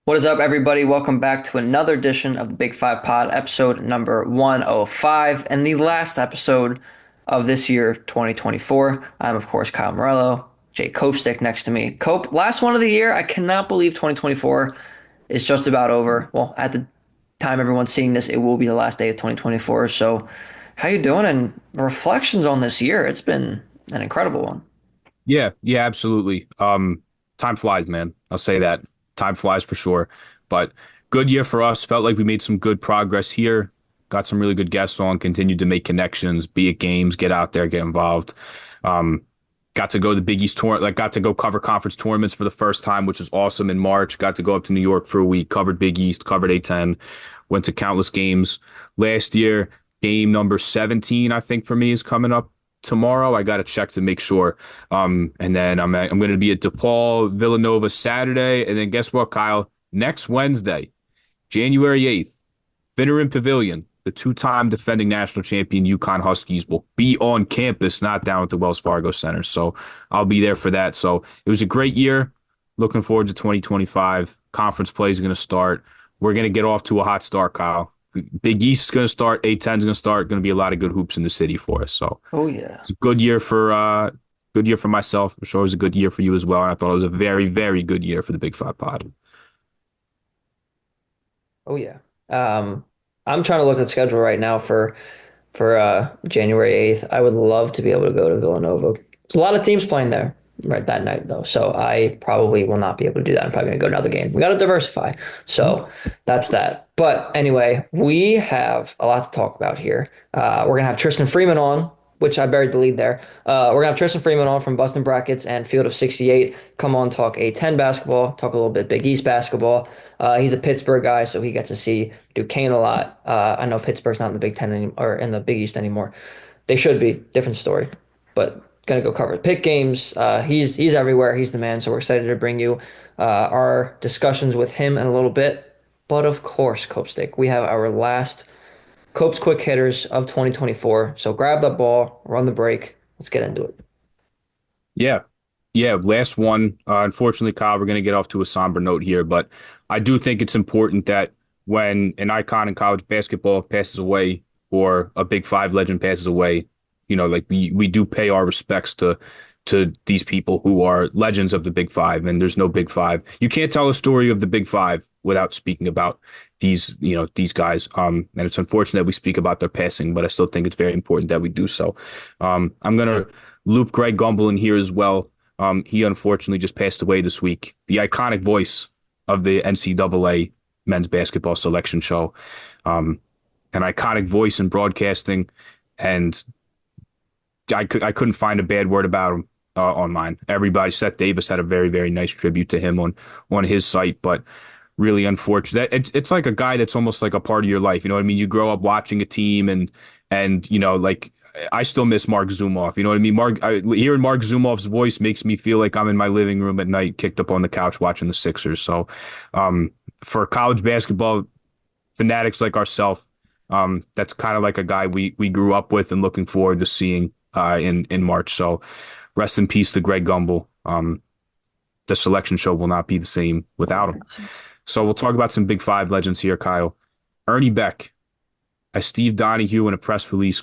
What is up, everybody? Welcome back to another edition of the Big Five Pod, episode number 105, and the last episode of this year, 2024. I'm, of course, Kyle Morello, Jay Copestick next to me. Cope, last one of the year. I cannot believe 2024 is just about over. Well, at the time everyone's seeing this, it will be the last day of 2024. So, how you doing? And reflections on this year. It's been an incredible one. Yeah, absolutely. Time flies, man. I'll say that. Time flies for sure. But good year for us. Felt like we made some good progress here. Got some really good guests on, continued to make connections, be at games, get out there, get involved. Um, got to go to the Big East tour, like got to go cover conference tournaments for the first time, which was awesome in March. Got to go up to New York for a week, covered Big East, covered A-10, went to countless games. Last year, game number 17, I think for me is coming up tomorrow. I got to check to make sure. And then I'm going to be at DePaul, Villanova Saturday, and then guess what, Kyle? Next Wednesday, January 8th, Finneran Pavilion, the two-time defending national champion UConn Huskies will be on campus, not down at the Wells Fargo Center. So I'll be there for that. So it was a great year. Looking forward to 2025. Conference play is going to start. We're going to get off to a hot start, Kyle. Big East is going to start. A-10 is going to start. Going to be a lot of good hoops in the city for us. So Oh, yeah. it's a good year for myself. I'm sure it was a good year for you as well. And I thought it was a very, very good year for the Big Five Pod. Oh yeah. I'm trying to look at the schedule right now for January 8th. I would love to be able to go to Villanova. There's a lot of teams playing there right that night though. So I probably will not be able to do that. I'm probably gonna go to another game. We got to diversify. So that's that. But anyway, we have a lot to talk about here. We're gonna have Tristan Freeman on, which I buried the lead there. We're gonna have Tristan Freeman on from Bustin' Brackets and Field of 68. Come on, talk A-10 basketball, talk a little bit Big East basketball. He's a Pittsburgh guy, so he gets to see Duquesne a lot. I know Pittsburgh's not in the Big Ten or in the Big East anymore. They should be, different story. But gonna go cover pick games. He's everywhere. He's the man. So we're excited to bring you our discussions with him in a little bit. But of course, Cope Stick, we have our last Cope's quick hitters of 2024. So grab that ball, run the break. Let's get into it. Yeah. Yeah. Last one. Unfortunately, Kyle, we're going to get off to a somber note here, but I do think it's important that when an icon in college basketball passes away or a Big Five legend passes away, like we do pay our respects to these people who are legends of the Big Five, and there's no Big Five. You can't tell a story of the Big Five without speaking about these guys. And it's unfortunate that we speak about their passing, but I still think it's very important that we do so. I'm gonna loop Greg Gumbel in here as well. He unfortunately just passed away this week. The iconic voice of the NCAA men's basketball selection show. An iconic voice in broadcasting, and I couldn't find a bad word about him online. Everybody, Seth Davis had a very, very nice tribute to him on his site, but really unfortunate. It's like a guy that's almost like a part of your life. You know what I mean? You grow up watching a team, and like I still miss Mark Zumoff. You know what I mean? Hearing Mark Zumoff's voice makes me feel like I'm in my living room at night, kicked up on the couch watching the Sixers. So, for college basketball fanatics like ourselves, that's kind of like a guy we grew up with and looking forward to seeing in March. So rest in peace to Greg Gumbel. The selection show will not be the same without him. So we'll talk about some Big Five legends here, Kyle. Ernie Beck, as Steve Donahue in a press release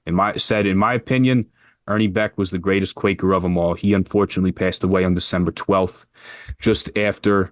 in my opinion, Ernie Beck was the greatest Quaker of them all. He unfortunately passed away on December 12th, just after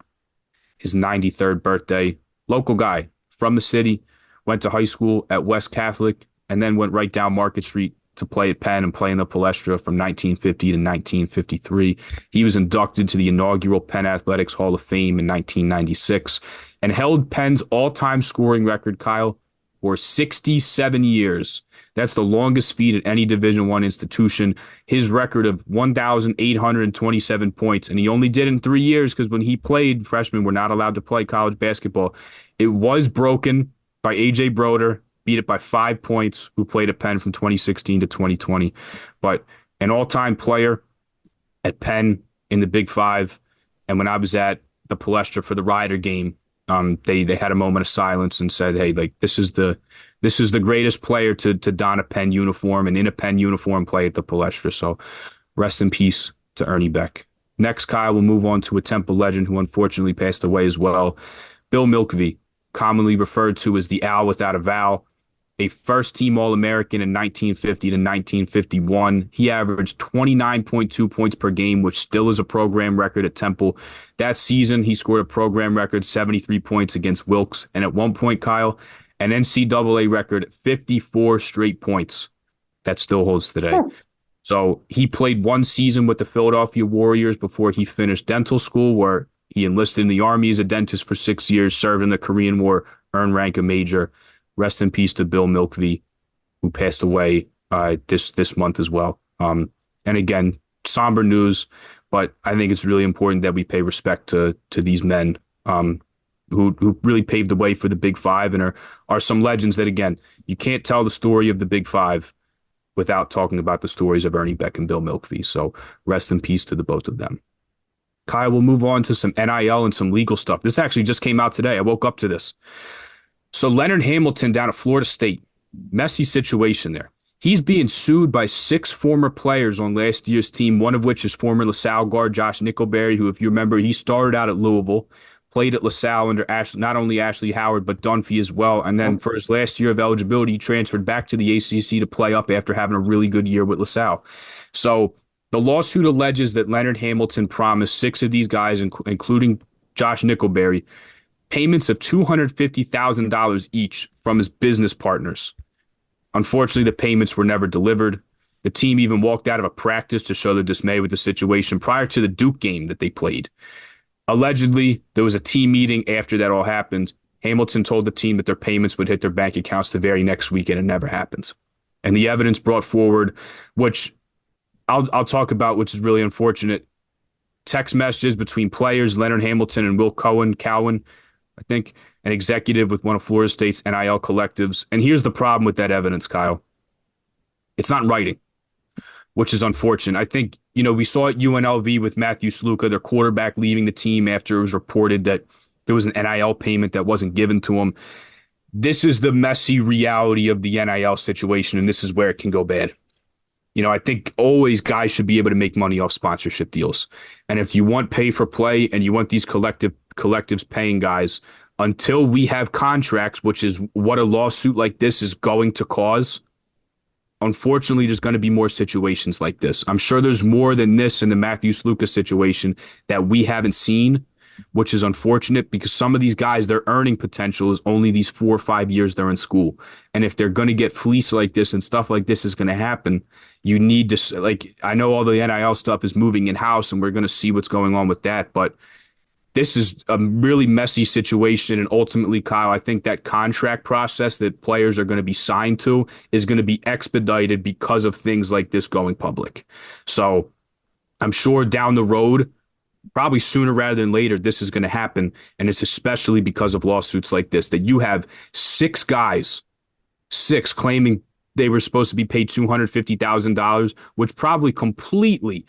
his 93rd birthday. Local guy from the city, went to high school at West Catholic, and then went right down Market Street to play at Penn and play in the Palestra from 1950 to 1953. He was inducted to the inaugural Penn Athletics Hall of Fame in 1996 and held Penn's all-time scoring record, Kyle, for 67 years. That's the longest feat at any Division I institution. His record of 1,827 points, and he only did it in 3 years because when he played, freshmen were not allowed to play college basketball. It was broken by A.J. Broder, beat it by 5 points, who played at Penn from 2016 to 2020. But an all-time player at Penn in the Big Five. And when I was at the Palestra for the Rider game, they had a moment of silence and said, "Hey, like this is the greatest player to don a Penn uniform and in a Penn uniform play at the Palestra." So rest in peace to Ernie Beck. Next, Kyle, will move on to a Temple legend who unfortunately passed away as well. Bill Milkvey, commonly referred to as the Owl without a vowel, a first team All American in 1950 to 1951. He averaged 29.2 points per game, which still is a program record at Temple. That season, he scored a program record 73 points against Wilkes. And at one point, Kyle, an NCAA record 54 straight points. That still holds today. So he played one season with the Philadelphia Warriors before he finished dental school, where he enlisted in the Army as a dentist for 6 years, served in the Korean War, earned rank of major. Rest in peace to Bill Milkvey, who passed away this month as well. And again, somber news, but I think it's really important that we pay respect to these men who really paved the way for the Big Five and are some legends that, again, you can't tell the story of the Big Five without talking about the stories of Ernie Beck and Bill Milkvey. So rest in peace to the both of them. Kyle, we'll move on to some NIL and some legal stuff. This actually just came out today. I woke up to this. So Leonard Hamilton down at Florida State, messy situation there. He's being sued by 6 former players on last year's team, one of which is former LaSalle guard Josh Nickelberry, who, if you remember, he started out at Louisville, played at LaSalle under not only Ashley Howard, but Dunphy as well. And then for his last year of eligibility, he transferred back to the ACC to play up after having a really good year with LaSalle. So the lawsuit alleges that Leonard Hamilton promised 6 of these guys, including Josh Nickelberry, payments of $250,000 each from his business partners. Unfortunately, the payments were never delivered. The team even walked out of a practice to show their dismay with the situation prior to the Duke game that they played. Allegedly, there was a team meeting after that all happened. Hamilton told the team that their payments would hit their bank accounts the very next week, and it never happened. And the evidence brought forward, which I'll talk about, which is really unfortunate, text messages between players, Leonard Hamilton and Will Cowan, I think, an executive with one of Florida State's NIL collectives. And here's the problem with that evidence, Kyle. It's not in writing, which is unfortunate. I think, we saw at UNLV with Matthew Sluka, their quarterback, leaving the team after it was reported that there was an NIL payment that wasn't given to him. This is the messy reality of the NIL situation, and this is where it can go bad. I think always guys should be able to make money off sponsorship deals. And if you want pay for play and you want these collectives paying guys, until we have contracts, which is what a lawsuit like this is going to cause, unfortunately, there's going to be more situations like this. I'm sure there's more than this in the Matthew Sluka situation that we haven't seen, which is unfortunate because some of these guys, their earning potential is only these 4 or 5 years they're in school. And if they're going to get fleeced like this and stuff like this is going to happen, you need to, I know all the NIL stuff is moving in-house and we're going to see what's going on with that, but this is a really messy situation. And ultimately, Kyle, I think that contract process that players are going to be signed to is going to be expedited because of things like this going public. So I'm sure down the road, probably sooner rather than later, this is going to happen. And it's especially because of lawsuits like this, that you have 6 guys, 6 claiming they were supposed to be paid $250,000, which probably completely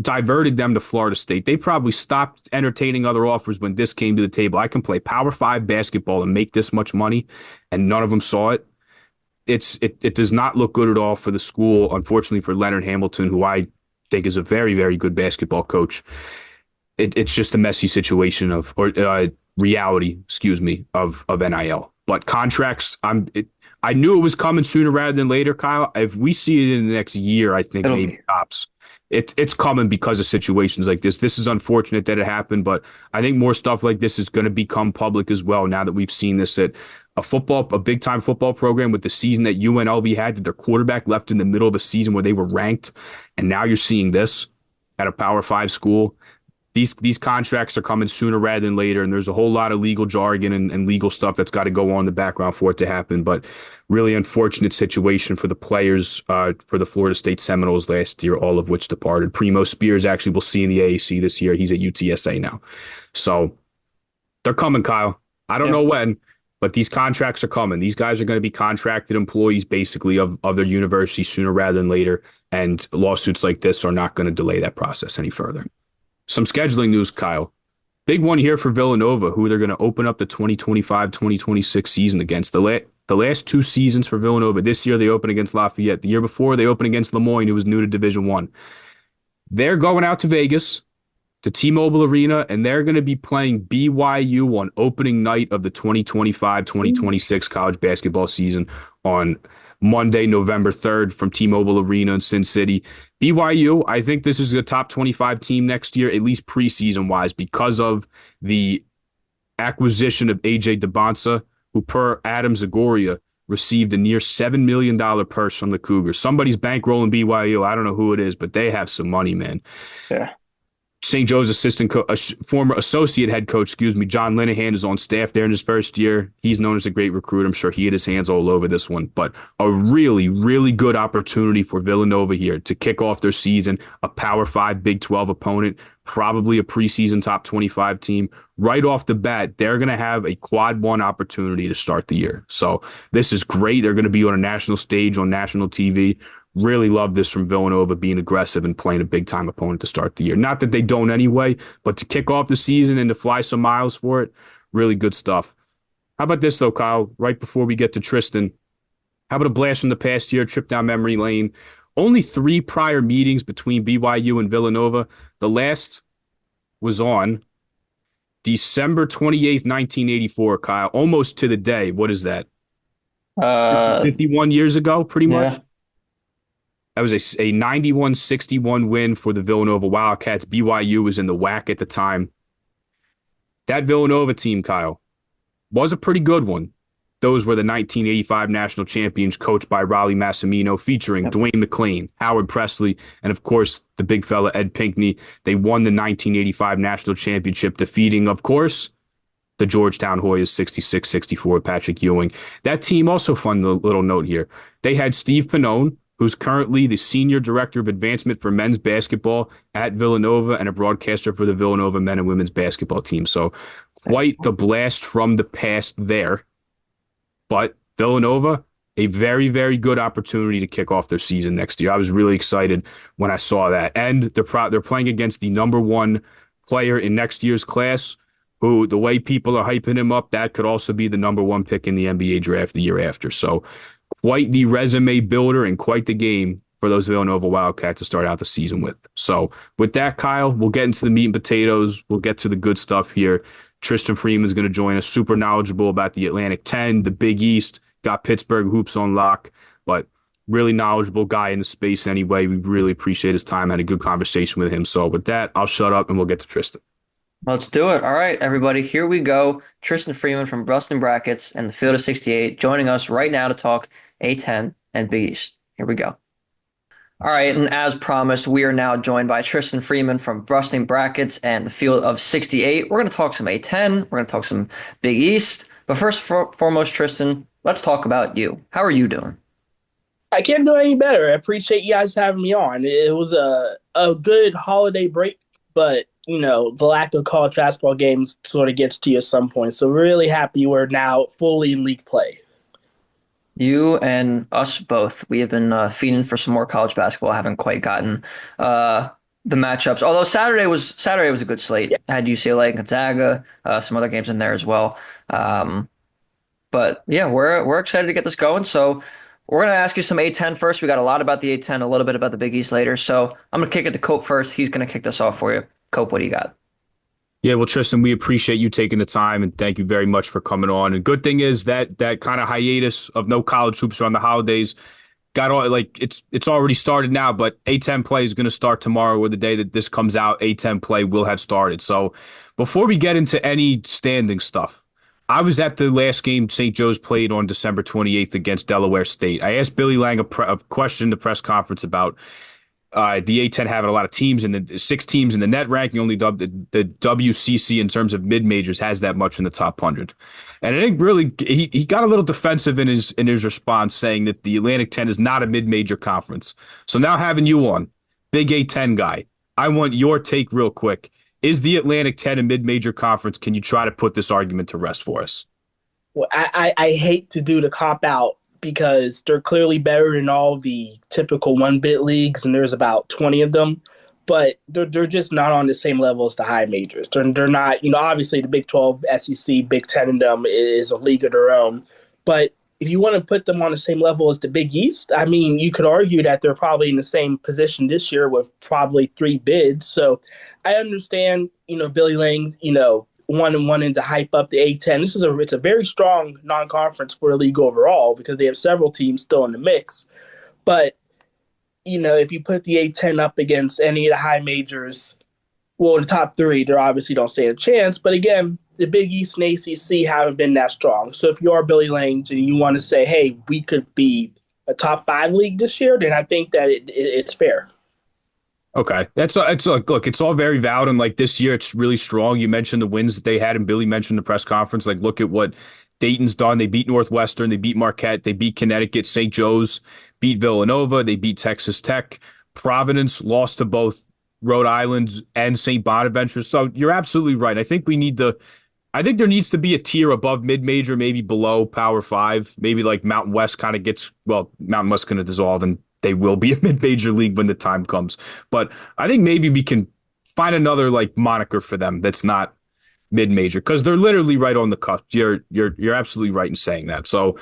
diverted them to Florida State. They probably stopped entertaining other offers when this came to the table. I can play Power 5 basketball and make this much money, and none of them saw it. It does not look good at all for the school, unfortunately, for Leonard Hamilton, who I think is a very, very good basketball coach. It's just a messy situation reality, of NIL. But contracts, I knew it was coming sooner rather than later, Kyle. If we see it in the next year, I think maybe tops. It's coming because of situations like this. This is unfortunate that it happened, but I think more stuff like this is going to become public as well now that we've seen this at a big-time football program with the season that UNLV had, that their quarterback left in the middle of a season where they were ranked, and now you're seeing this at a Power 5 school. These contracts are coming sooner rather than later, and there's a whole lot of legal jargon and legal stuff that's got to go on in the background for it to happen. But really unfortunate situation for the players for the Florida State Seminoles last year, all of which departed. Primo Spears actually we'll see in the AAC this year. He's at UTSA now. So they're coming, Kyle. I don't know when, but these contracts are coming. These guys are going to be contracted employees basically of their university sooner rather than later, and lawsuits like this are not going to delay that process any further. Some scheduling news, Kyle. Big one here for Villanova, who they're going to open up the 2025-2026 season against. The last 2 seasons for Villanova, this year they opened against Lafayette. The year before, they opened against Lemoyne, who was new to Division I. They're going out to Vegas to T-Mobile Arena, and they're going to be playing BYU on opening night of the 2025-2026 college basketball season on Monday, November 3rd from T-Mobile Arena in Sin City. BYU, I think this is a top 25 team next year, at least preseason wise, because of the acquisition of AJ DeBonsa, who per Adam Zagoria received a near $7 million purse from the Cougars. Somebody's bankrolling BYU. I don't know who it is, but they have some money, man. Yeah. St. Joe's former associate head coach, John Linehan is on staff there in his first year. He's known as a great recruit. I'm sure he had his hands all over this one, but a really, really good opportunity for Villanova here to kick off their season, a Power 5 Big 12 opponent, probably a preseason top 25 team. Right off the bat, they're going to have a quad one opportunity to start the year. So this is great. They're going to be on a national stage on national TV. Really love this from Villanova being aggressive and playing a big-time opponent to start the year. Not that they don't anyway, but to kick off the season and to fly some miles for it, really good stuff. How about this, though, Kyle? Right before we get to Tristan, how about a blast from the past year, trip down memory lane? Only 3 prior meetings between BYU and Villanova. The last was on December 28th, 1984, Kyle. Almost to the day. What is that? 51 years ago, pretty much? Yeah. That was a 91-61 win for the Villanova Wildcats. BYU was in the WAC at the time. That Villanova team, Kyle, was a pretty good one. Those were the 1985 national champions coached by Raleigh Massimino, featuring Dwayne McClain, Howard Presley, and of course, the big fella Ed Pinckney. They won the 1985 national championship, defeating, of course, the Georgetown Hoyas 66-64, Patrick Ewing. That team, also fun little note here, they had Steve Pannone, who's currently the Senior Director of Advancement for men's basketball at Villanova and a broadcaster for the Villanova men and women's basketball team. So quite the blast from the past there. But Villanova, a very, very good opportunity to kick off their season next year. I was really excited when I saw that. And they're playing against the number 1 player in next year's class, who, the way people are hyping him up, that could also be the number 1 pick in the NBA draft the year after. So quite the resume builder and quite the game for those Villanova Wildcats to start out the season with. So with that, Kyle, we'll get into the meat and potatoes. We'll get to the good stuff here. Tristan Freeman is going to join us, super knowledgeable about the Atlantic 10, the Big East, got Pittsburgh hoops on lock, but really knowledgeable guy in the space anyway. We really appreciate his time, had a good conversation with him. So with that, I'll shut up and we'll get to Tristan. Let's do it. All right, everybody, here we go. Tristan Freeman from Bruston Brackets and the Field of 68 joining us right now to talk A-10 and Big East. Here we go. All right, and as promised, we are now joined by Tristan Freeman from Bruston Brackets and the Field of 68. We're going to talk some A-10. We're going to talk some Big East. But first foremost, Tristan, let's talk about you. How are you doing? I can't do any better. I appreciate you guys having me on. It was a good holiday break, but the lack of college basketball games sort of gets to you at some point. So we're really happy we're now fully in league play. You and us both. We have been feeding for some more college basketball. Haven't quite gotten the matchups. Although Saturday was a good slate. Yeah. Had UCLA and Gonzaga, some other games in there as well. But yeah, we're excited to get this going. So we're gonna ask you some A-10 first. We got a lot about the A-10, a little bit about the Big East later. So I'm gonna kick it to Cope first. He's gonna kick this off for you. Cope, what do you got? Yeah, well, Tristan, we appreciate you taking the time and thank you very much for coming on. And good thing is that kind of hiatus of no college hoops around the holidays got all it's already started now, but A-10 play is going to start tomorrow, or the day that this comes out, A-10 play will have started. So before we get into any standing stuff, I was at the last game St. Joe's played on December 28th against Delaware State. I asked Billy Lang a question in the press conference about the A-10 having a lot of teams and the 6 teams in the net ranking. Only the WCC in terms of mid majors has that much in the top 100. And I think really he got a little defensive in his response, saying that the Atlantic 10 is not a mid major conference. So now having you on, big A-10 guy, I want your take real quick. Is the Atlantic 10 a mid major conference? Can you try to put this argument to rest for us? Well, I hate to do the cop out, because they're clearly better than all the typical 1-bit leagues, and there's about 20 of them, but they're just not on the same level as the high majors. They're not, obviously the Big 12, SEC, Big 10 in them is a league of their own, but if you want to put them on the same level as the Big East, I mean, you could argue that they're probably in the same position this year with probably three bids. So I understand, Billy Lang, wanting to hype up the A-10. It's a very strong non-conference for the league overall because they have several teams still in the mix. But if you put the A-10 up against any of the high majors, well, the top three, they obviously don't stand a chance. But again, the Big East and ACC haven't been that strong. So if you are Billy Lange and you want to say, hey, we could be a top five league this year, then I think that it's fair. Okay, it's look, it's all very valid, and like this year, it's really strong. You mentioned the wins that they had, and Billy mentioned the press conference. Like, look at what Dayton's done. They beat Northwestern, they beat Marquette, they beat Connecticut, St. Joe's beat Villanova, they beat Texas Tech. Providence lost to both Rhode Island and St. Bonaventure. So you're absolutely right. I think there needs to be a tier above mid-major, maybe below Power Five. Maybe like Mountain West kind of Mountain West going to dissolve and they will be a mid-major league when the time comes. But I think maybe we can find another like moniker for them that's not mid-major because they're literally right on the cusp. You're absolutely right in saying that. So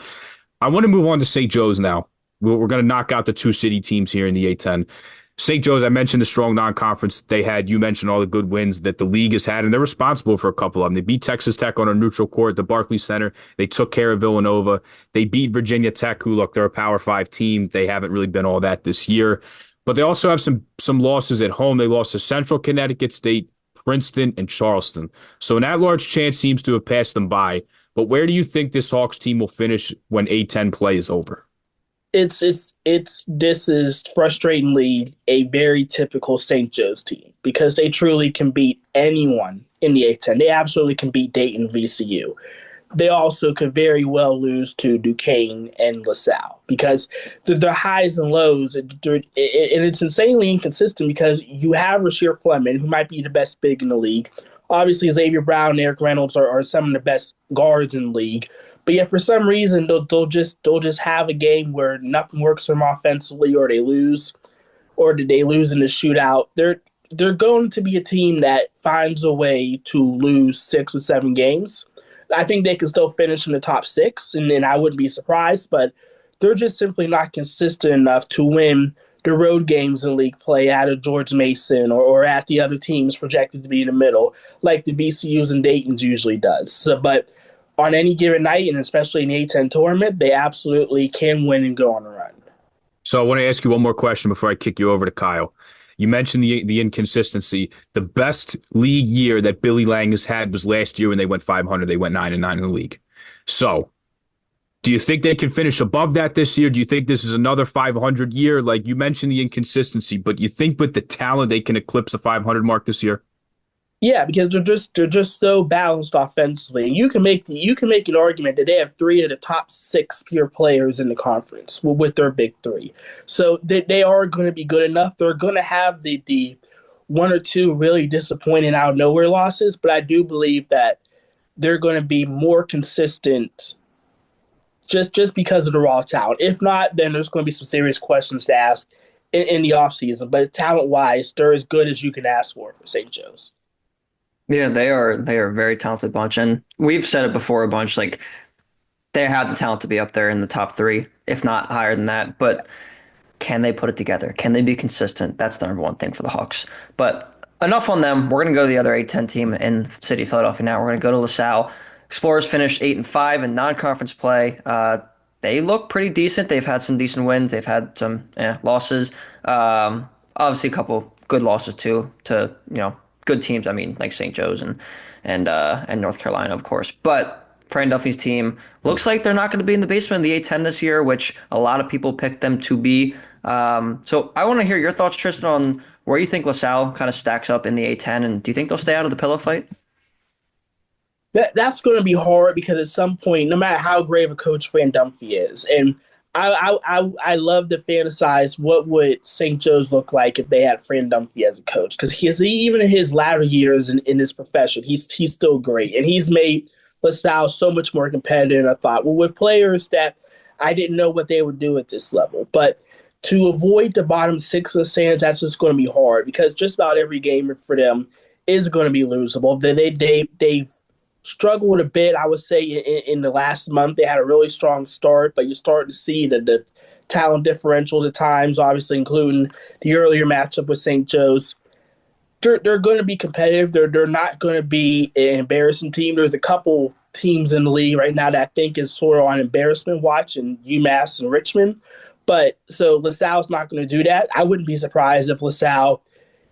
I want to move on to St. Joe's now. We're going to knock out the two city teams here in the A-10. St. Joe's, I mentioned the strong non-conference they had. You mentioned all the good wins that the league has had, and they're responsible for a couple of them. They beat Texas Tech on a neutral court at the Barclays Center. They took care of Villanova. They beat Virginia Tech, who, look, they're a Power 5 team. They haven't really been all that this year. But they also have some losses at home. They lost to Central Connecticut State, Princeton, and Charleston. So an at-large chance seems to have passed them by. But where do you think this Hawks team will finish when A-10 play is over? This is frustratingly a very typical St. Joe's team because they truly can beat anyone in the A-10. They absolutely can beat Dayton, VCU. They also could very well lose to Duquesne and LaSalle because the highs and lows, and it's insanely inconsistent because you have Rasheer Fleming, who might be the best big in the league. Obviously, Xavier Brown and Eric Reynolds are some of the best guards in the league. But yet, for some reason, they'll just have a game where nothing works for them offensively, or they lose, or did they lose in the shootout? They're going to be a team that finds a way to lose 6 or 7 games. I think they can still finish in the top 6, and then I wouldn't be surprised. But they're just simply not consistent enough to win the road games in league play at a George Mason or at the other teams projected to be in the middle, like the VCUs and Dayton's usually does. But on any given night, and especially in the A-10 tournament, they absolutely can win and go on a run. So I want to ask you one more question before I kick you over to Kyle. You mentioned the inconsistency. The best league year that Billy Lang has had was last year when they went 500. They went 9-9 in the league. So do you think they can finish above that this year? Do you think this is another 500 year? Like you mentioned the inconsistency, but you think with the talent they can eclipse the 500 mark this year? Yeah, because they're just so balanced offensively. You can make an argument that they have 3 of the top 6 pure players in the conference with their big 3. So they are going to be good enough. They're going to have the 1 or 2 really disappointing out of nowhere losses, but I do believe that they're going to be more consistent just because of the raw talent. If not, then there's going to be some serious questions to ask in the offseason. But talent-wise, they're as good as you can ask for St. Joe's. Yeah, they are a very talented bunch, and we've said it before a bunch. Like they have the talent to be up there in the top 3, if not higher than that. But can they put it together? Can they be consistent? That's the number one thing for the Hawks. But enough on them. We're gonna go to the other A-10 team in the city of Philadelphia now. We're gonna go to LaSalle. Explorers finished 8-5 in non-conference play. They look pretty decent. They've had some decent wins. They've had some losses. Obviously, a couple good losses too to good teams. I mean, like St. Joe's and North Carolina, of course. But Fran Duffy's team looks like they're not going to be in the basement of the A-10 this year, which a lot of people picked them to be. So I want to hear your thoughts, Tristan, on where you think LaSalle kind of stacks up in the A-10, and do you think they'll stay out of the pillow fight? That's going to be hard because at some point, no matter how great of a coach Fran Dumphy is, and I love to fantasize what would St. Joe's look like if they had Fran Dumphy as a coach, because even in his latter years in his profession, he's still great, and he's made LaSalle so much more competitive. And I thought, well, with players that I didn't know what they would do at this level, but to avoid the bottom 6 of the standings, that's just going to be hard because just about every game for them is going to be losable. They've struggled a bit, I would say, in the last month. They had a really strong start, but you're starting to see that the talent differential at times, obviously including the earlier matchup with St. Joe's. They're going to be competitive. They're not going to be an embarrassing team. There's a couple teams in the league right now that I think is sort of on embarrassment watch, and UMass and Richmond. But so LaSalle's not going to do that. I wouldn't be surprised if LaSalle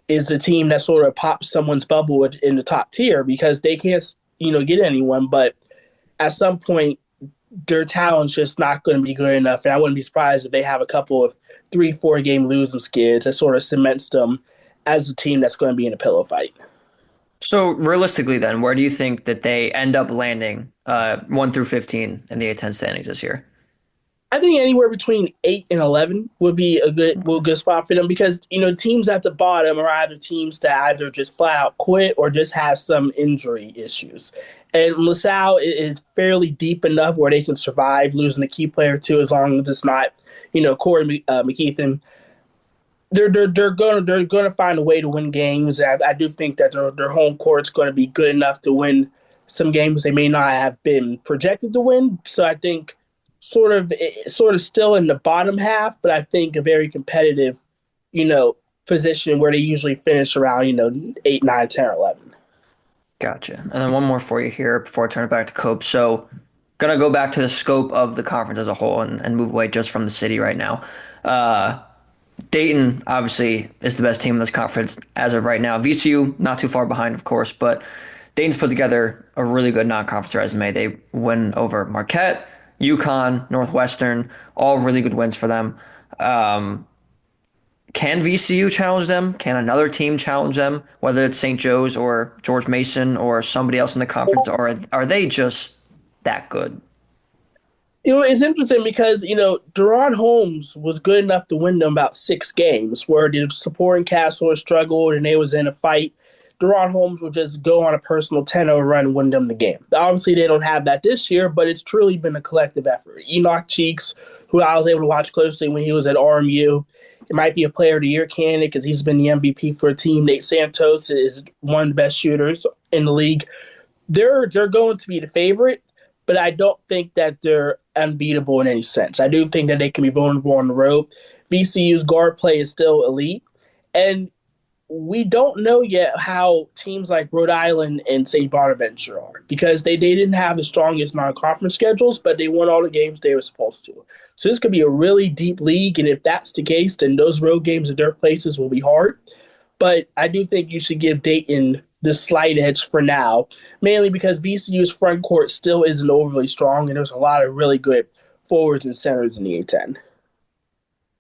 is the team that sort of pops someone's bubble in the top tier because they can't, get anyone. But at some point, their talent's just not going to be good enough. And I wouldn't be surprised if they have a couple of 3-4 game losing skids that sort of cements them as a team that's going to be in a pillow fight. So realistically, then, where do you think that they end up landing 1 through 15 in the A-10 standings this year? I think anywhere between 8 and 11 would be a good spot for them because teams at the bottom are either teams that either just flat out quit or just have some injury issues. And LaSalle is fairly deep enough where they can survive losing a key player too, as long as it's not Corey McKeithen. They're gonna find a way to win games. I do think that their home court's going to be good enough to win some games they may not have been projected to win. So I think sort of still in the bottom half, but I think a very competitive, you know, position where they usually finish around 8, 9, 10, or 11. Gotcha. And then one more for you here before I turn it back to Cope. So, gonna go back to the scope of the conference as a whole and move away just from the city right now. Uh, Dayton obviously is the best team in this conference as of right now. VCU not too far behind, of course, but Dayton's put together a really good non-conference resume. They win over Marquette, UConn, Northwestern, all really good wins for them. Um, can VCU challenge them? Can another team challenge them? Whether it's St. Joe's or George Mason or somebody else in the conference, or are they just that good? It's interesting because, Deron Holmes was good enough to win them about 6 games where the supporting cast sort of struggled and they was in a fight. Deron Holmes would just go on a personal 10-0 run and win them the game. Obviously, they don't have that this year, but it's truly been a collective effort. Enoch Cheeks, who I was able to watch closely when he was at RMU, it might be a player of the year candidate because he's been the MVP for a team. Nate Santos is one of the best shooters in the league. They're going to be the favorite, but I don't think that they're unbeatable in any sense. I do think that they can be vulnerable on the road. VCU's guard play is still elite, and we don't know yet how teams like Rhode Island and St. Bonaventure are because they didn't have the strongest non-conference schedules, but they won all the games they were supposed to. So this could be a really deep league, and if that's the case, then those road games at their places will be hard. But I do think you should give Dayton the slight edge for now, mainly because VCU's front court still isn't overly strong, and there's a lot of really good forwards and centers in the A-10.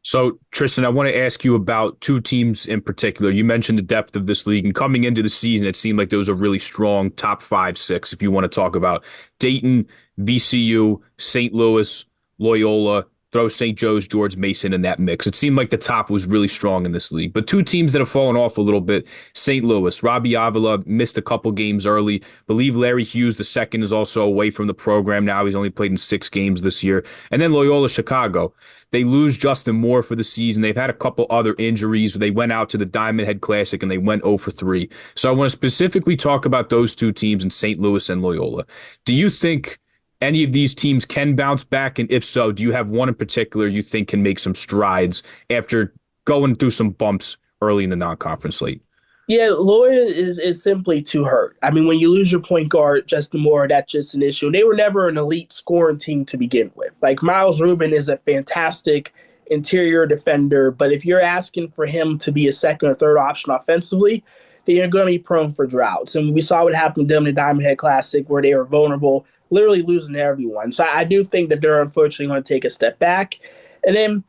So, Tristan, I want to ask you about two teams in particular. You mentioned the depth of this league, and coming into the season, it seemed like there was a really strong top 5, 6, if you want to talk about Dayton, VCU, St. Louis, Loyola, throw St. Joe's, George Mason in that mix. It seemed like the top was really strong in this league. But two teams that have fallen off a little bit, St. Louis, Robbie Avila missed a couple games early. Believe Larry Hughes, the second, is also away from the program now. He's only played in 6 games this year. And then Loyola Chicago. They lose Justin Moore for the season. They've had a couple other injuries. They went out to the Diamond Head Classic and they went 0 for 3. So I want to specifically talk about those two teams in St. Louis and Loyola. Do you think any of these teams can bounce back? And if so, do you have one in particular you think can make some strides after going through some bumps early in the non-conference slate? Yeah, Loyola is simply too hurt. I mean, when you lose your point guard, Justin Moore, that's just an issue. They were never an elite scoring team to begin with. Like, Miles Rubin is a fantastic interior defender, but if you're asking for him to be a second or third option offensively, then you're going to be prone for droughts. And we saw what happened to them in the Diamond Head Classic where they were vulnerable, literally losing to everyone. So I do think that they're unfortunately going to take a step back. And then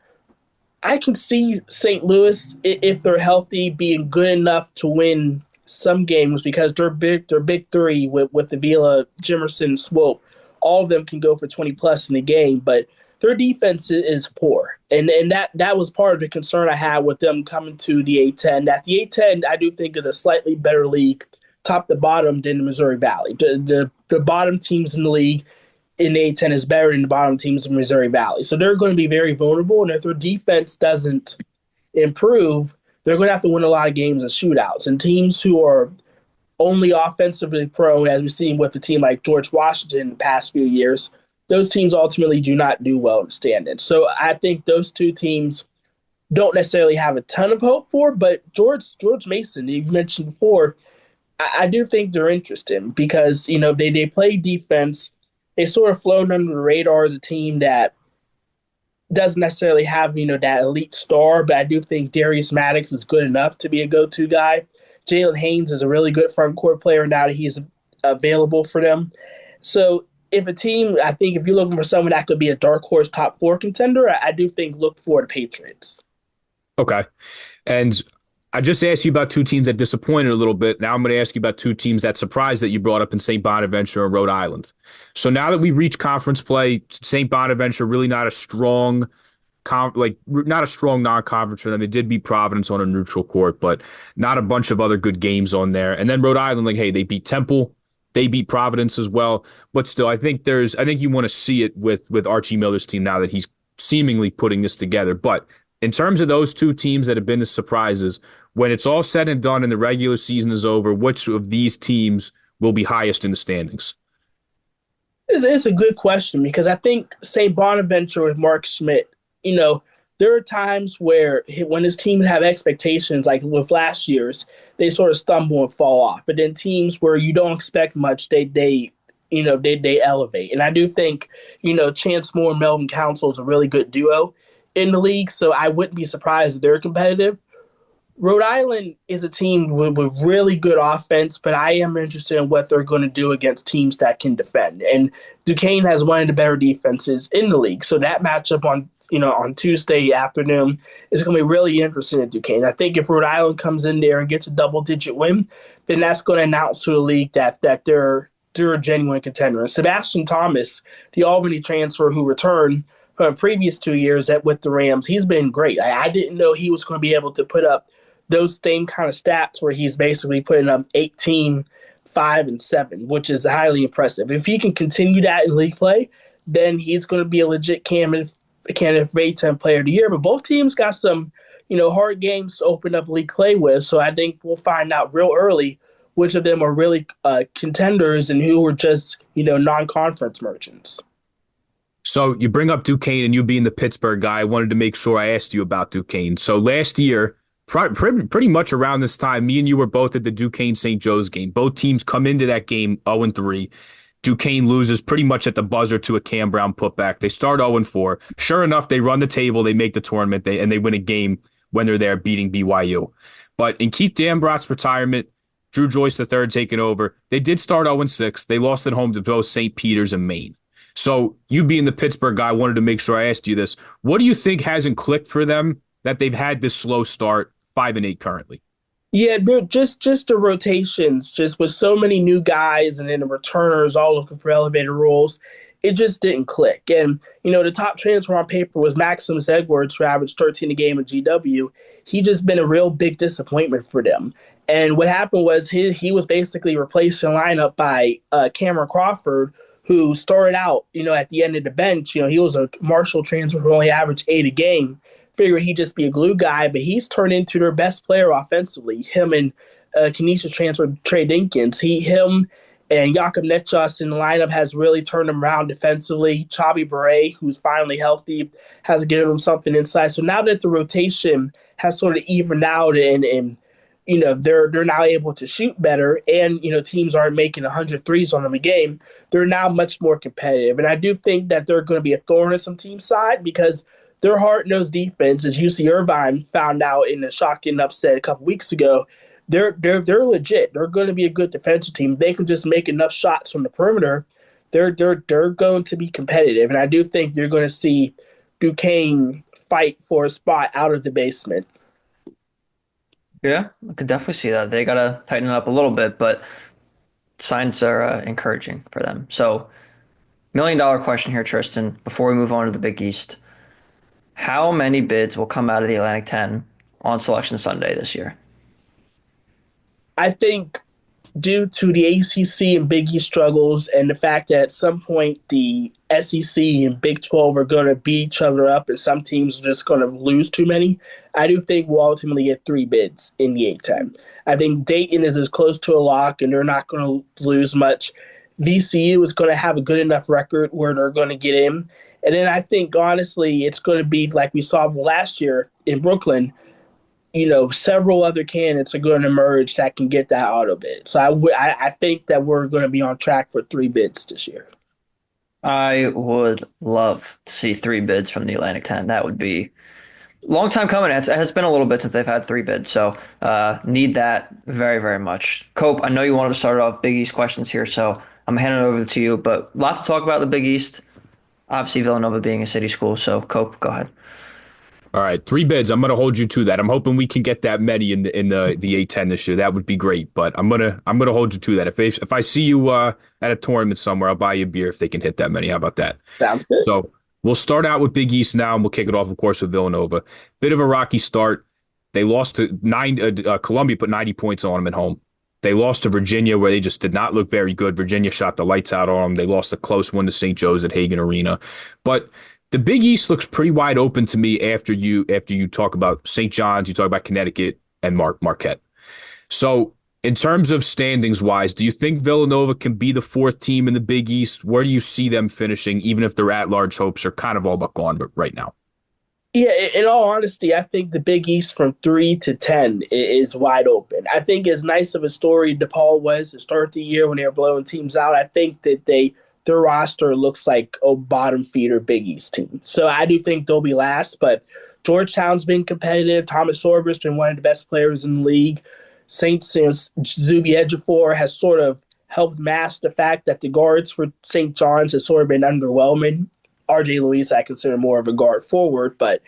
I can see St. Louis, if they're healthy, being good enough to win some games because they're big three with Avila, Jimerson, Swope. All of them can go for 20 plus in the game, but their defense is poor. And that was part of the concern I had with them coming to the A-10. That the A-10, I do think, is a slightly better league, top to bottom, than the Missouri Valley. The bottom teams in the league in the A-10 is better than the bottom teams in Missouri Valley. So they're going to be very vulnerable, and if their defense doesn't improve, they're going to have to win a lot of games and shootouts. And teams who are only offensively prone, as we've seen with a team like George Washington in the past few years. Those teams ultimately do not do well in standings. So I think those two teams don't necessarily have a ton of hope for, but George Mason, you mentioned before, I do think they're interesting because they play defense. They sort of flown under the radar as a team that doesn't necessarily have that elite star, but I do think Darius Maddox is good enough to be a go-to guy. Jalen Haynes is a really good front court player now that he's available for them. So if a team, I think if you're looking for someone that could be a dark horse top four contender, I do think look for the Patriots. Okay. And I just asked you about two teams that disappointed a little bit. Now I'm going to ask you about two teams that surprised that you brought up in St. Bonaventure and Rhode Island. So now that we reach conference play, St. Bonaventure really not a strong not a strong non-conference for them. They did beat Providence on a neutral court, but not a bunch of other good games on there. And then Rhode Island, like, hey, they beat Temple, they beat Providence as well. But still, I think you want to see it with Archie Miller's team now that he's seemingly putting this together. But in terms of those two teams that have been the surprises, when it's all said and done and the regular season is over, which of these teams will be highest in the standings? It's a good question because I think St. Bonaventure with Mark Schmidt, you know, there are times where when his teams have expectations, like with last year's, they sort of stumble and fall off. But then teams where you don't expect much, they elevate. And I do think, Chance Moore and Melvin Council is a really good duo in the league. So I wouldn't be surprised if they're competitive. Rhode Island is a team with really good offense, but I am interested in what they're going to do against teams that can defend. And Duquesne has one of the better defenses in the league, so that matchup on Tuesday afternoon is going to be really interesting at Duquesne. I think if Rhode Island comes in there and gets a double-digit win, then that's going to announce to the league that they're a genuine contender. And Sebastian Thomas, the Albany transfer who returned from the previous 2 years with the Rams, he's been great. I didn't know he was going to be able to put up those same kind of stats where he's basically putting up 18, 5, and 7, which is highly impressive. If he can continue that in league play, then he's going to be a legit candidate for A-10 Player of the Year. But both teams got some, hard games to open up league play with. So I think we'll find out real early which of them are really contenders and who are just, non-conference merchants. So you bring up Duquesne and you being the Pittsburgh guy, I wanted to make sure I asked you about Duquesne. So last year, pretty much around this time, me and you were both at the Duquesne St. Joe's game. Both teams come into that game 0-3. Duquesne loses pretty much at the buzzer to a Cam Brown putback. They start 0-4. Sure enough, they run the table, they make the tournament, and they win a game when they're there beating BYU. But in Keith Dambrot's retirement, Drew Joyce III taking over, they did start 0-6. They lost at home to both St. Peter's and Maine. So you being the Pittsburgh guy, I wanted to make sure I asked you this. What do you think hasn't clicked for them that they've had this slow start, 5-8 currently? Yeah, just the rotations, just with so many new guys and then the returners all looking for elevated roles, it just didn't click. And the top transfer on paper was Maximus Edwards, who averaged 13 a game at GW. He just been a real big disappointment for them. And what happened was he was basically replaced in lineup by Cameron Crawford, who started out, at the end of the bench. He was a Marshall transfer who only averaged 8 a game. Figured he'd just be a glue guy, but he's turned into their best player offensively. Him and Kenesha transfer Trey Dinkins. Him and Jakob Netchus in the lineup has really turned him around defensively. Chabi Beret, who's finally healthy, has given him something inside. So now that the rotation has sort of evened out and they're now able to shoot better, and teams aren't making 100 threes on them a game, they're now much more competitive. And I do think that they're going to be a thorn in some team side because their hard-nosed defense, as UC Irvine found out in a shocking upset a couple weeks ago, they're legit. They're going to be a good defensive team. They can just make enough shots from the perimeter. They're going to be competitive, and I do think you're going to see Duquesne fight for a spot out of the basement. Yeah, I could definitely see that. They gotta tighten it up a little bit, but signs are encouraging for them. So, $1 million question here, Tristan, before we move on to the Big East. How many bids will come out of the Atlantic 10 on Selection Sunday this year? I think due to the ACC and Big East struggles and the fact that at some point the SEC and Big 12 are going to beat each other up and some teams are just going to lose too many, I do think we'll ultimately get three bids in the A-10. I think Dayton is as close to a lock and they're not going to lose much. VCU is going to have a good enough record where they're going to get in. And then I think, honestly, it's going to be like we saw last year in Brooklyn. Several other candidates are going to emerge that can get that auto bid. So I think that we're going to be on track for three bids this year. I would love to see three bids from the Atlantic 10. That would be a long time coming. It has been a little bit since they've had three bids, so need that very, very much. Cope, I know you wanted to start off Big East questions here, so I'm handing it over to you, but lots to talk about the Big East. Obviously, Villanova being a city school, so Cope, go ahead. All right, three bids. I'm gonna hold you to that. I'm hoping we can get that many in the A-10 this year. That would be great. But I'm gonna hold you to that. If I see you at a tournament somewhere, I'll buy you a beer if they can hit that many. How about that? Sounds good. So we'll start out with Big East now, and we'll kick it off, of course, with Villanova. Bit of a rocky start. They lost to Columbia, put 90 points on them at home. They lost to Virginia, where they just did not look very good. Virginia shot the lights out on them. They lost a close one to St. Joe's at Hagan Arena, but the Big East looks pretty wide open to me after you talk about St. John's, you talk about Connecticut and Marquette. So in terms of standings wise, do you think Villanova can be the fourth team in the Big East? Where do you see them finishing, even if their at-large hopes are kind of all but gone right now? Yeah, in all honesty, I think the Big East from 3 to 10 is wide open. I think as nice of a story DePaul was to start the year when they were blowing teams out, I think that their roster looks like a bottom feeder Big East team. So I do think they'll be last, but Georgetown's been competitive. Thomas Sorber's been one of the best players in the league. Zuby Ejiofor has sort of helped mask the fact that the guards for St. John's has sort of been underwhelming. RJ Luis I consider more of a guard forward, but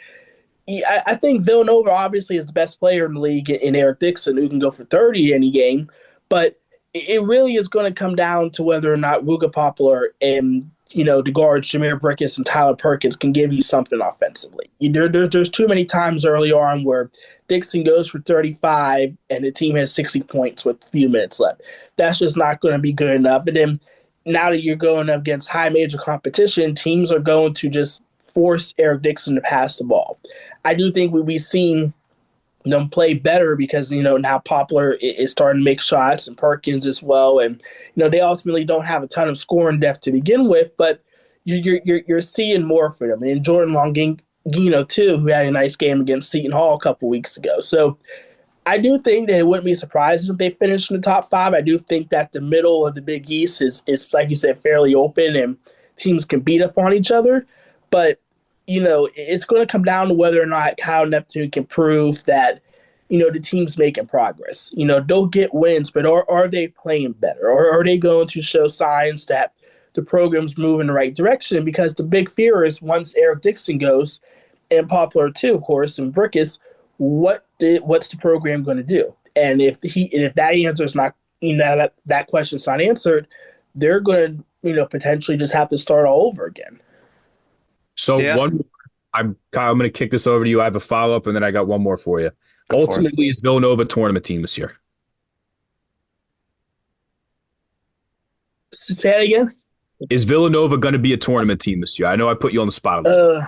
I think Villanova obviously is the best player in the league in Eric Dixon, who can go for 30 any game, but it really is going to come down to whether or not Wooga Poplar and the guards Jameer Brickus and Tyler Perkins can give you something offensively. There's too many times early on where Dixon goes for 35 and the team has 60 points with a few minutes left. That's just not going to be good enough. And then now that you're going up against high major competition, teams are going to just force Eric Dixon to pass the ball. I do think we've seen them play better because now Poplar is starting to make shots and Perkins as well, and they ultimately don't have a ton of scoring depth to begin with, but you're seeing more for them. And Jordan Longino too, who had a nice game against Seton Hall a couple weeks ago. So I do think that it wouldn't be surprising if they finish in the top five. I do think that the middle of the Big East is like you said, fairly open and teams can beat up on each other, but it's going to come down to whether or not Kyle Neptune can prove that, the team's making progress. They'll get wins, but are they playing better? Or are they going to show signs that the program's moving in the right direction? Because the big fear is once Eric Dixon goes, and Poplar too, of course, and Brickus, what's the program going to do? And if that answer is not, that question's not answered, they're going to, potentially just have to start all over again. So Yeah. I'm going to kick this over to you. I have a follow-up, and then I got one more for you. Ultimately, is Villanova a tournament team this year? Say that again? Is Villanova going to be a tournament team this year? I know I put you on the spot a little.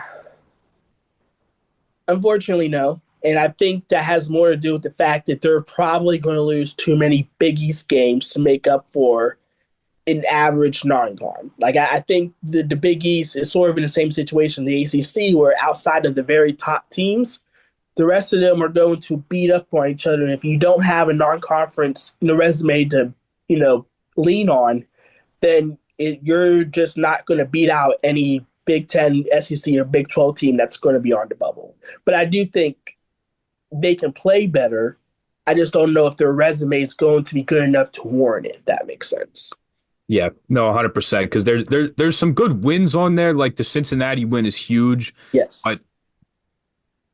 Unfortunately, no. And I think that has more to do with the fact that they're probably going to lose too many Big East games to make up for an average non-con. Like I think the Big East is sort of in the same situation the ACC, where outside of the very top teams, the rest of them are going to beat up on each other. And if you don't have a non-conference resume to lean on, then you're just not going to beat out any Big 10, SEC, or Big 12 team that's going to be on the bubble. But I do think they can play better. I just don't know if their resume is going to be good enough to warrant it, if that makes sense. Yeah, no, 100%. Because there's some good wins on there. Like the Cincinnati win is huge. Yes. But,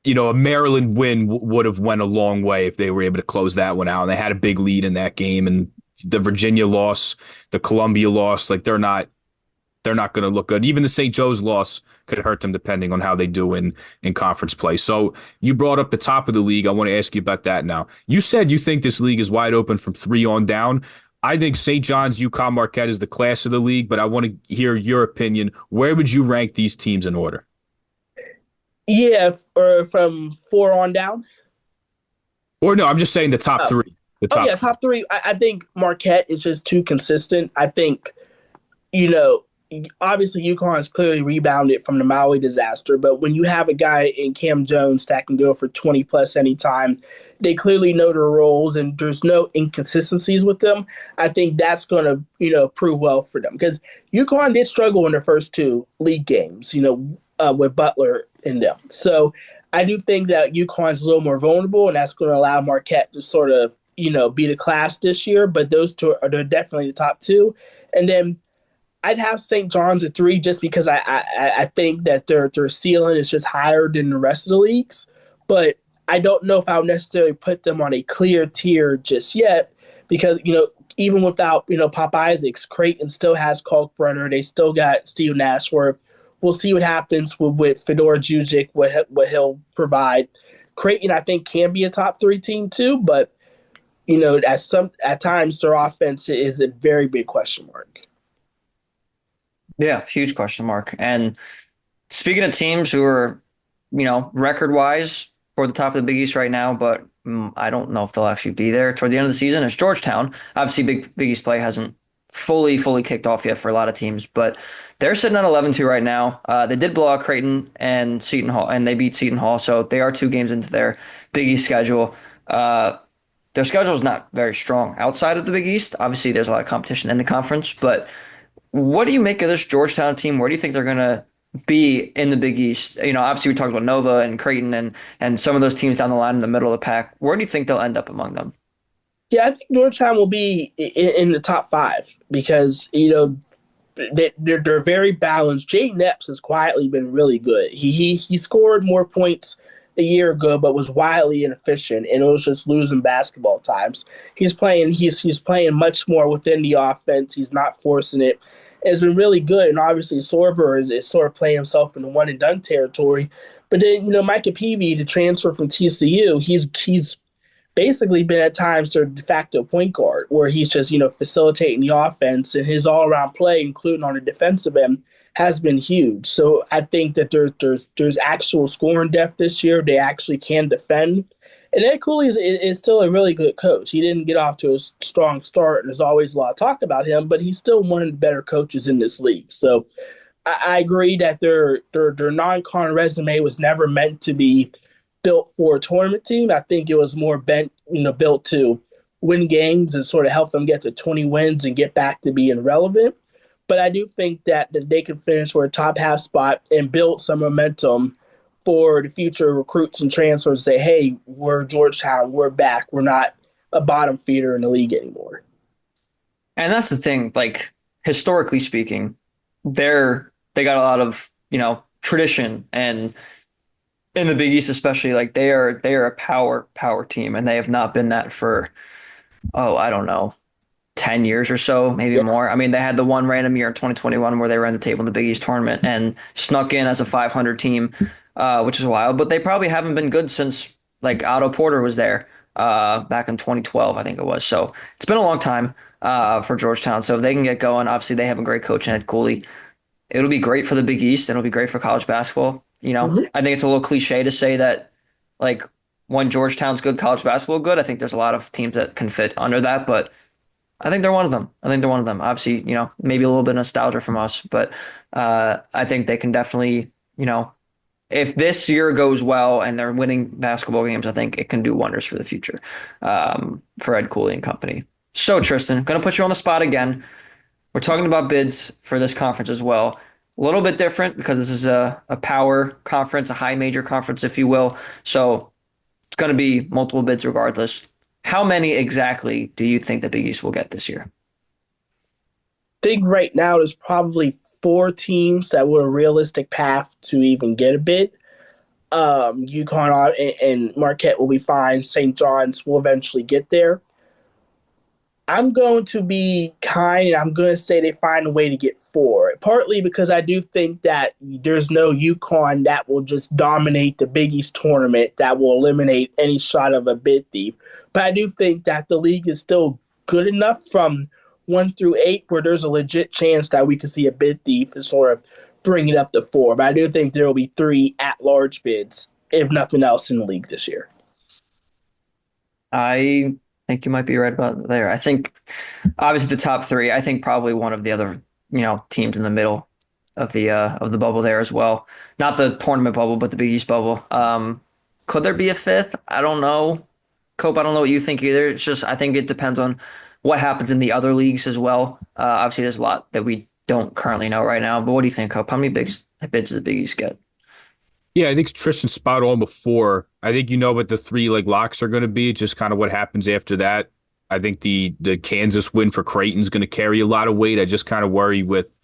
a Maryland win would have went a long way if they were able to close that one out. And they had a big lead in that game. And the Virginia loss, the Columbia loss, like they're not going to look good. Even the St. Joe's loss could hurt them depending on how they do in conference play. So you brought up the top of the league. I want to ask you about that now. You said you think this league is wide open from 3 on down. I think St. John's, UConn, Marquette is the class of the league, but I want to hear your opinion. Where would you rank these teams in order? Yeah, or from four on down. Or no, I'm just saying the top Oh, three. The oh top yeah, three. top three. I think Marquette is just too consistent. I think you know, obviously UConn has clearly rebounded from the Maui disaster, but when you have a guy in Cam Jones that can go for 20 plus anytime, they clearly know their roles and there's no inconsistencies with them. I think that's going to, prove well for them because UConn did struggle in their first two league games, with Butler in them. So I do think that UConn is a little more vulnerable, and that's going to allow Marquette to sort of, be the class this year. But those two are they're definitely the top two. And then I'd have St. John's at three just because I think that their ceiling is just higher than the rest of the leagues. But I don't know if I would necessarily put them on a clear tier just yet because, even without, Pop Isaacs, Creighton still has Kalkbrenner. They still got Steve Nashworth. We'll see what happens with Fedor Jujic, what he'll provide. Creighton, I think, can be a top three team too, but, at times their offense is a very big question mark. Yeah, huge question mark. And speaking of teams who are, record wise for the top of the Big East right now, but I don't know if they'll actually be there toward the end of the season, is Georgetown. Obviously, Big East play hasn't fully kicked off yet for a lot of teams, but they're sitting at 11-2 right now. They did blow out Creighton and Seton Hall, and they beat Seton Hall, so they are 2 games into their Big East schedule. Their schedule is not very strong outside of the Big East. Obviously, there's a lot of competition in the conference, but what do you make of this Georgetown team? Where do you think they're going to be in the Big East? Obviously we talked about Nova and Creighton and some of those teams down the line in the middle of the pack. Where do you think they'll end up among them? Yeah, I think Georgetown will be in the top five because they're very balanced. Jaden Epps has quietly been really good. He scored more points a year ago, but was wildly inefficient, and it was just losing basketball times. He's playing much more within the offense. He's not forcing it. It's been really good, and obviously Sorber is sort of playing himself in the one and done territory. But then Micah Peavy, the transfer from TCU, he's basically been at times their de facto point guard, where he's just facilitating the offense, and his all around play, including on the defensive end, has been huge. So I think that there's actual scoring depth this year. They actually can defend. And Ed Cooley is still a really good coach. He didn't get off to a strong start, and there's always a lot of talk about him, but he's still one of the better coaches in this league. So I agree that their non-con resume was never meant to be built for a tournament team. I think it was more built to win games and sort of help them get to 20 wins and get back to being relevant. But I do think that they can finish for a top half spot and build some momentum for the future recruits and transfers. Say, hey, we're Georgetown, we're back. We're not a bottom feeder in the league anymore. And that's the thing, like historically speaking, they got a lot of, tradition and in the Big East especially, like they are a power team and they have not been that for I don't know, 10 years or so, maybe Yeah. more. I mean, they had the one random year in 2021 where they ran the table in the Big East tournament and snuck in as a 500 team, which is wild. But they probably haven't been good since like Otto Porter was there back in 2012, I think it was. So it's been a long time for Georgetown. So if they can get going, obviously they have a great coach in Ed Cooley. It'll be great for the Big East and it'll be great for college basketball. Mhm. I think it's a little cliche to say that like when Georgetown's good, college basketball good. I think there's a lot of teams that can fit under that, but I think they're one of them. I think they're one of them. Obviously, maybe a little bit of nostalgia from us, but I think they can definitely, if this year goes well and they're winning basketball games, I think it can do wonders for the future for Ed Cooley and company. So, Tristan, going to put you on the spot again. We're talking about bids for this conference as well. A little bit different because this is a power conference, a high major conference, if you will. So it's going to be multiple bids regardless. How many exactly do you think the Big East will get this year? I think right now there's probably four teams that were a realistic path to even get a bid. UConn and Marquette will be fine. St. John's will eventually get there. I'm going to be kind and I'm going to say they find a way to get four. Partly because I do think that there's no UConn that will just dominate the Big East tournament that will eliminate any shot of a bid thief. But I do think that the league is still good enough from 1 through 8 where there's a legit chance that we could see a bid thief and sort of bring it up to 4. But I do think there will be 3 at-large bids, if nothing else, in the league this year. I think you might be right about there. I think obviously the top three. I think probably one of the other, teams in the middle of the bubble there as well. Not the tournament bubble, but the Big East bubble. Could there be a fifth? I don't know. Cope, I don't know what you think either. It's just I think it depends on what happens in the other leagues as well. Obviously, there's a lot that we don't currently know right now. But what do you think, Cope? How many bids does the Big East get? Yeah, I think Tristan's spot on before. I think you know what the three like locks are going to be, just kind of what happens after that. I think the Kansas win for Creighton's going to carry a lot of weight. I just kind of worry with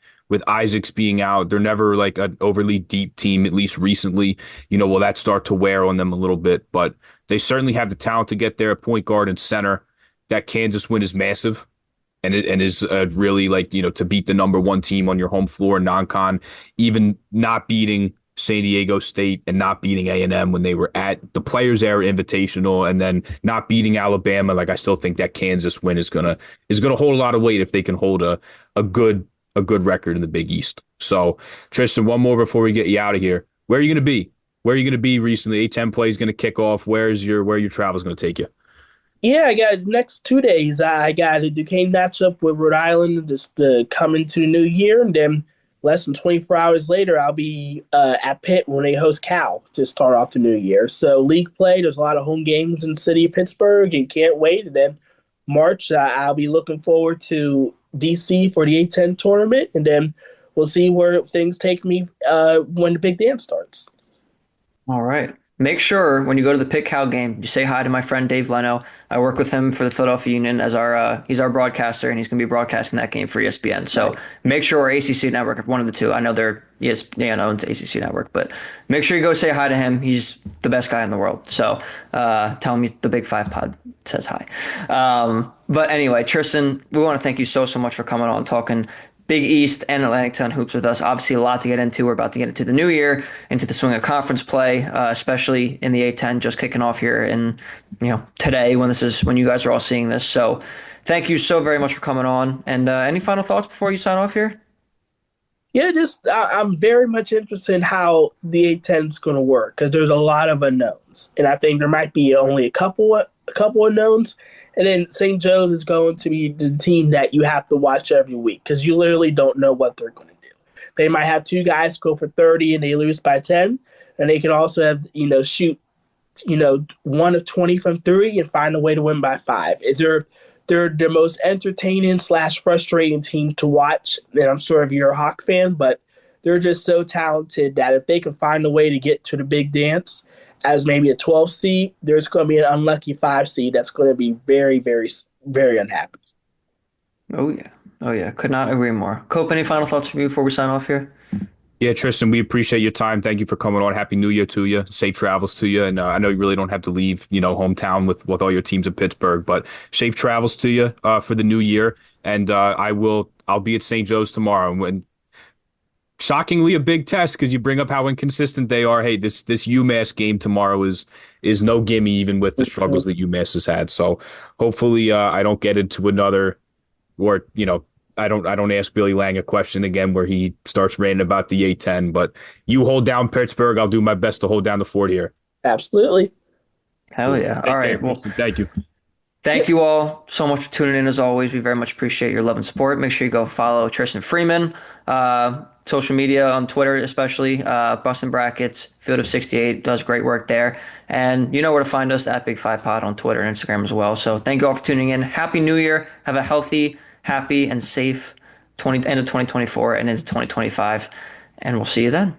Isaacs being out. They're never like an overly deep team, at least recently. Will that start to wear on them a little bit? But they certainly have the talent to get there at point guard and center. That Kansas win is massive. And is really like, to beat the number one team on your home floor, non-con, even not beating San Diego State and not beating A&M when they were at the Players Era Invitational, and then not beating Alabama. Like I still think that Kansas win is gonna hold a lot of weight if they can hold a good record in the Big East. So Tristan, one more before we get you out of here. Where are you gonna be? Where are you gonna be recently? A-10 play is gonna kick off. Where are your travels gonna take you? Yeah, I got next 2 days. I got a Duquesne matchup with Rhode Island just coming to the new year, and then less than 24 hours later, I'll be at Pitt when they host Cal to start off the new year. So league play, there's a lot of home games in the city of Pittsburgh, and can't wait. And then March, I'll be looking forward to DC for the A-10 tournament, and then we'll see where things take me when the big dance starts. All right. Make sure when you go to the Pitt Cal game, you say hi to my friend Dave Leno. I work with him for the Philadelphia Union as he's our broadcaster, and he's going to be broadcasting that game for ESPN. So Nice. make sure, or ACC Network, one of the two. I know they're ESPN owns ACC Network, but make sure you go say hi to him. He's the best guy in the world. So tell him the Big Five Pod says hi. But anyway, Tristan, we want to thank you so much for coming on talking Big East and Atlantic 10 hoops with us. Obviously, a lot to get into. We're about to get into the new year, into the swing of conference play, especially in the A-10 just kicking off here in today when you guys are all seeing this. So, thank you so very much for coming on. And any final thoughts before you sign off here? Yeah, just I'm very much interested in how the A-10 is going to work because there's a lot of unknowns, and I think there might be only a couple unknowns, and then St. Joe's is going to be the team that you have to watch every week because you literally don't know what they're going to do. They might have two guys go for 30 and they lose by 10, and they can also have shoot 1 of 20 from three and find a way to win by 5. They're the most entertaining / frustrating team to watch. And I'm sure if you're a Hawk fan, but they're just so talented that if they can find a way to get to the big dance as maybe a 12 seed, there's going to be an unlucky 5 seed that's going to be very, very, very unhappy. Oh, yeah. Oh, yeah. Could not agree more. Cope, any final thoughts from you before we sign off here? Yeah, Tristan, we appreciate your time. Thank you for coming on. Happy New Year to you. Safe travels to you. And I know you really don't have to leave, hometown with all your teams in Pittsburgh, but safe travels to you for the new year. And I'll be at St. Joe's tomorrow. When shockingly a big test because you bring up how inconsistent they are. Hey, this UMass game tomorrow is no gimme even with the struggles that UMass has had. So hopefully I don't get into another or I don't ask Billy Lang a question again where he starts ranting about the A-10, but you hold down Pittsburgh. I'll do my best to hold down the fort here. Absolutely. Hell yeah. All right. Well, thank you. thank you all so much for tuning in as always. We very much appreciate your love and support. Make sure you go follow Tristan Freeman, social media on Twitter, especially Boston Brackets, Field of 68 does great work there. And you know where to find us at Big Five Pod on Twitter and Instagram as well. So thank you all for tuning in. Happy New Year. Have a healthy, happy, and safe end of 2024 and into 2025. And we'll see you then.